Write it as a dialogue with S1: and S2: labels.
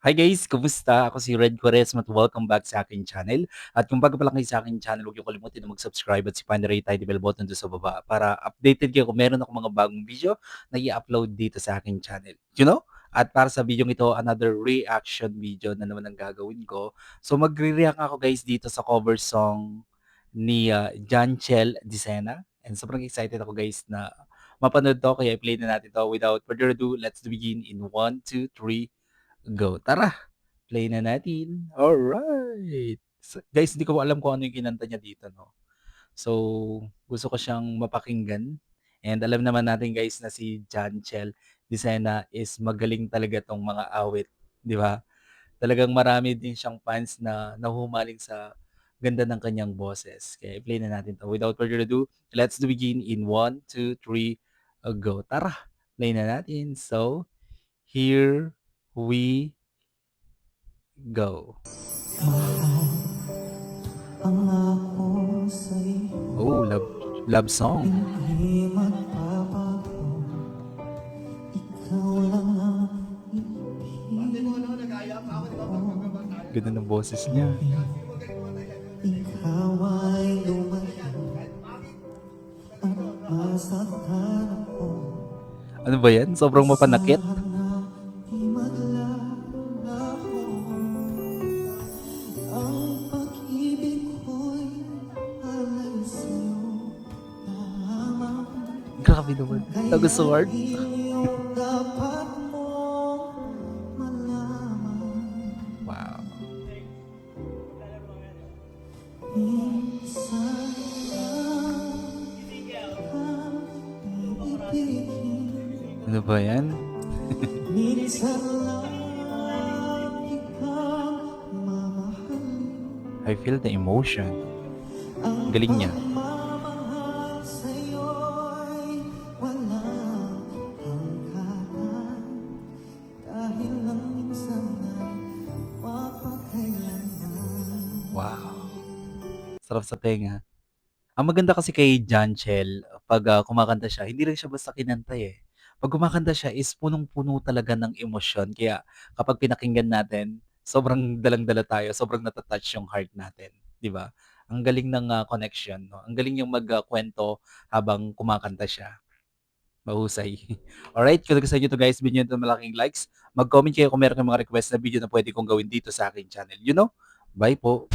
S1: Hi guys, kumusta? Ako si Red Quaresma at welcome back sa aking channel. At kung bago pa lang kayo sa aking channel, huwag niyo kalimutan na mag-subscribe at si-rate tayo bell button doon sa baba para updated kayo kung meron ako mga bagong video na i-upload dito sa aking channel. At para sa video ito, another reaction video na naman ang gagawin ko. So magre-react ako guys dito sa cover song ni Janchel Dicena. And sobrang excited ako guys na mapanood to, kaya i-play na natin to. Without further ado, let's begin in 1, 2, 3. Go, tara, play na natin. Alright. Guys, hindi ko alam kung ano yung kinanta niya dito, no? So, gusto ko siyang mapakinggan. And alam naman natin guys na si Janchel Dicena is magaling talaga tong mga awit, di ba? Talagang marami din siyang fans na nahuhumaling sa ganda ng kanyang boses. Kaya i-play na natin to. Without further ado, let's begin in 1, 2, 3, go. Tara, play na natin. So, here we go.
S2: Ang ako sa'yo
S1: Oh, love song.
S2: hindi magbabago. Ikaw lang ang
S1: Ganda ng boses niya.
S2: ikaw ay lumayo at masaktan ako.
S1: Ano ba yan? Sobrang mapanakit.
S2: Asahan na di maglalaho. Ang pag-ibig ko'y alay sa'yo lamang.
S1: Grabe naman. Taga-sword.
S2: Iyong dapat mong malaman.
S1: Wow.
S2: Minsan lang kitang iibigin.
S1: Ano ba yan?
S2: Minsan lang kitang mamahalin.
S1: I feel the emotion.
S2: Ang
S1: Galing niya.
S2: pagmamahal sa'yo'y walang hangganan. Dahil lang minsan ay mapakailanman.
S1: Wow. Sarap sa tenga. Ang maganda kasi kay Janchel, pag kumakanta siya, hindi lang siya basta kinanta eh. Pag kumakanta siya is punong-puno talaga ng emosyon. Kaya kapag pinakinggan natin, sobrang dalang-dala tayo, sobrang natatouch yung heart natin. Di ba? Ang galing ng connection. No? Ang galing yung magkwento habang kumakanta siya. Mahusay. Alright, kung nagustuhan nyo to guys, bigyan nyo ito ng malaking likes. Mag-comment kayo kung meron kayong mga request na video na pwede kong gawin dito sa aking channel. Bye po!